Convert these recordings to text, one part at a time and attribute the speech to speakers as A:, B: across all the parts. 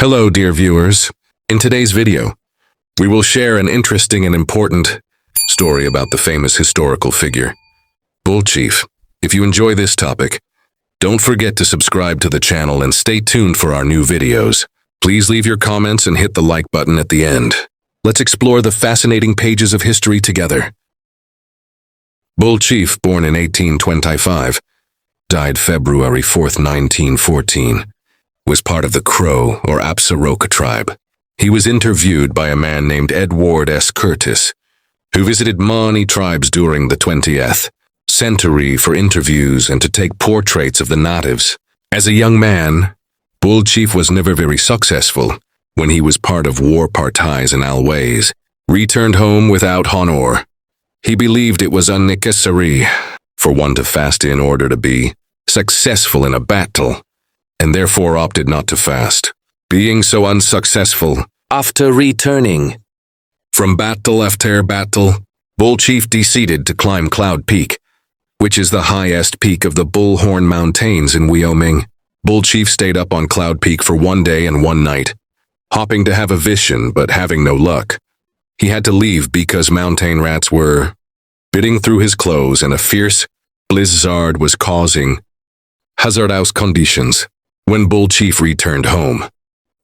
A: Hello, dear viewers. In today's video, we will share an interesting and important story about the famous historical figure, Bull Chief. If you enjoy this topic, don't forget to subscribe to the channel and stay tuned for our new videos. Please leave your comments and hit the like button at the end. Let's explore the fascinating pages of history together. Bull Chief, born in 1825, died February 4th, 1914, was part of the Crow or Absaroka tribe. He was interviewed by a man named Edward S. Curtis, who visited Maani tribes during the 20th century for interviews and to take portraits of the natives. As a young man, Bull Chief was never very successful when he was part of war parties and always returned home without honor. He believed it was unnecessary for one to fast in order to be successful in a battle, and therefore opted not to fast. Being so unsuccessful, after returning from battle after battle, Bull Chief decided to climb Cloud Peak, which is the highest peak of the Bullhorn Mountains in Wyoming. Bull Chief stayed up on Cloud Peak for 1 day and 1 night, hoping to have a vision but having no luck. He had to leave because mountain rats were biting through his clothes and a fierce blizzard was causing hazardous conditions. When Bull Chief returned home,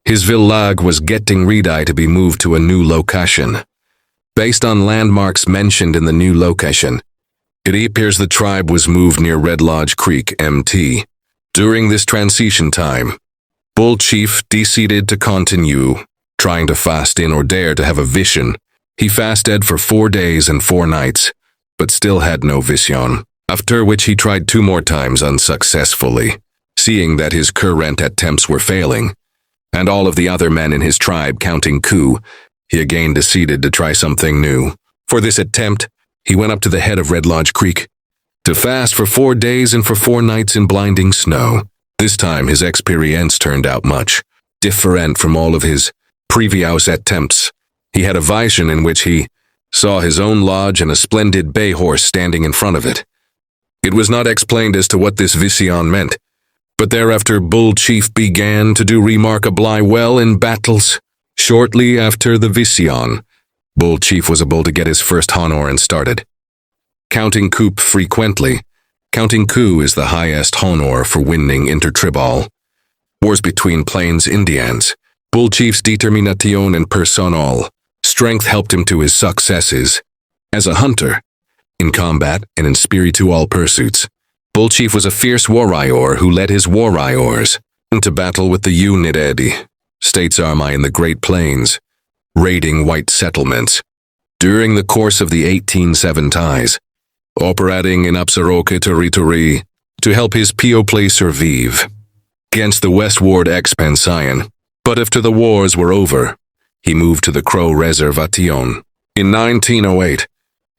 A: his village was getting ready to be moved to a new location. Based on landmarks mentioned in the new location, it appears the tribe was moved near Red Lodge Creek, MT. During this transition time, Bull Chief decided to continue trying to fast in or dare to have a vision. He fasted for 4 days and 4 nights, but still had no vision, after which he tried 2 more times unsuccessfully. Seeing that his current attempts were failing, and all of the other men in his tribe counting coup, he again decided to try something new. For this attempt, he went up to the head of Red Lodge Creek to fast for 4 days and for 4 nights in blinding snow. This time his experience turned out much different from all of his previous attempts. He had a vision in which he saw his own lodge and a splendid bay horse standing in front of it. It was not explained as to what this vision meant, but thereafter Bull Chief began to do remarkably well in battles. Shortly after the vision, Bull Chief was able to get his first honor and started counting coup frequently. Counting coup is the highest honor for winning intertribal wars between Plains Indians. Bull Chief's determination and personal strength helped him to his successes as a hunter, in combat, and in spiritual pursuits. Bull Chief was a fierce warrior who led his warriors into battle with the United States Army in the Great Plains, raiding white settlements. During the course of the 1870s, operating in Absaroka territory to help his people survive against the westward expansion. But after the wars were over, he moved to the Crow Reservation. In 1908,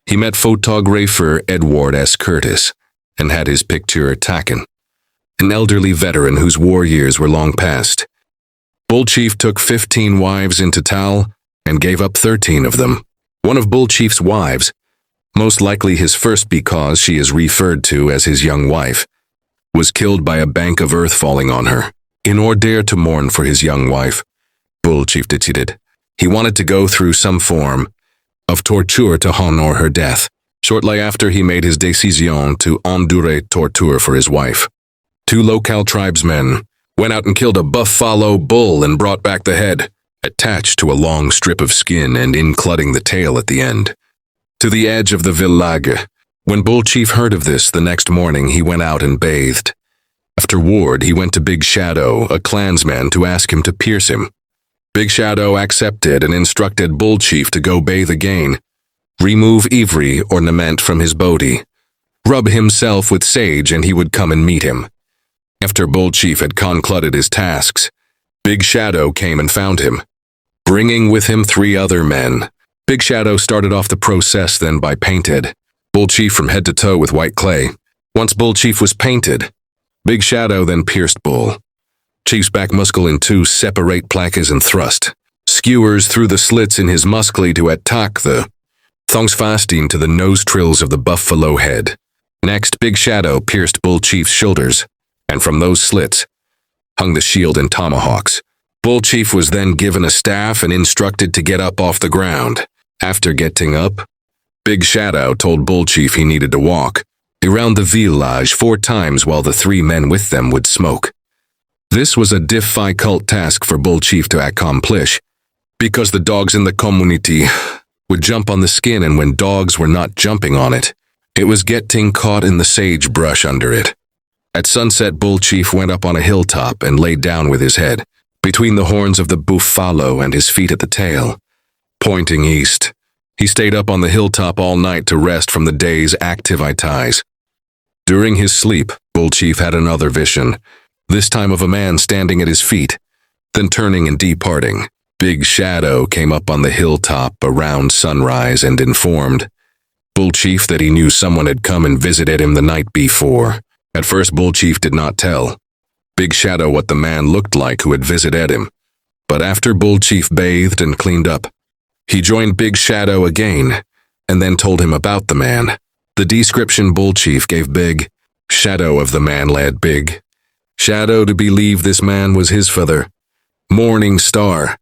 A: he met photographer Edward S. Curtis and had his picture taken, an elderly veteran whose war years were long past. Bull Chief took 15 wives into total and gave up 13 of them. One of Bull Chief's wives, most likely his first because she is referred to as his young wife, was killed by a bank of earth falling on her. In order to mourn for his young wife, Bull Chief decided he wanted to go through some form of torture to honor her death. Shortly after, he made his decision to endure torture for his wife. 2 local tribesmen went out and killed a buffalo bull and brought back the head, attached to a long strip of skin and including the tail at the end, to the edge of the village. When Bull Chief heard of this the next morning, he went out and bathed. Afterward, he went to Big Shadow, a clansman, to ask him to pierce him. Big Shadow accepted and instructed Bull Chief to go bathe again, remove every ornament from his body, rub himself with sage, and he would come and meet him. After Bull Chief had concluded his tasks, Big Shadow came and found him, bringing with him 3 other men. Big Shadow started off the process then by painted Bull Chief from head to toe with white clay. Once Bull Chief was painted, Big Shadow then pierced Bull Chief's back muscle in 2 separate places and thrust skewers through the slits in his muscle to attack the thongs fasting to the nose trills of the buffalo head. Next, Big Shadow pierced Bull Chief's shoulders, and from those slits hung the shield and tomahawks. Bull Chief was then given a staff and instructed to get up off the ground. After getting up, Big Shadow told Bull Chief he needed to walk around the village 4 times while the 3 men with them would smoke. This was a difficult task for Bull Chief to accomplish, because the dogs in the community would jump on the skin, and when dogs were not jumping on it, it was getting caught in the sagebrush under it. At sunset, Bull Chief went up on a hilltop and laid down with his head between the horns of the buffalo and his feet at the tail, pointing east. He stayed up on the hilltop all night to rest from the day's activities. During his sleep, Bull Chief had another vision, this time of a man standing at his feet, then turning and departing. Big Shadow came up on the hilltop around sunrise and informed Bull Chief that he knew someone had come and visited him the night before. At first, Bull Chief did not tell Big Shadow what the man looked like who had visited him, but after Bull Chief bathed and cleaned up, he joined Big Shadow again and then told him about the man. The description Bull Chief gave Big Shadow of the man led Big Shadow to believe this man was his father, Morning Star,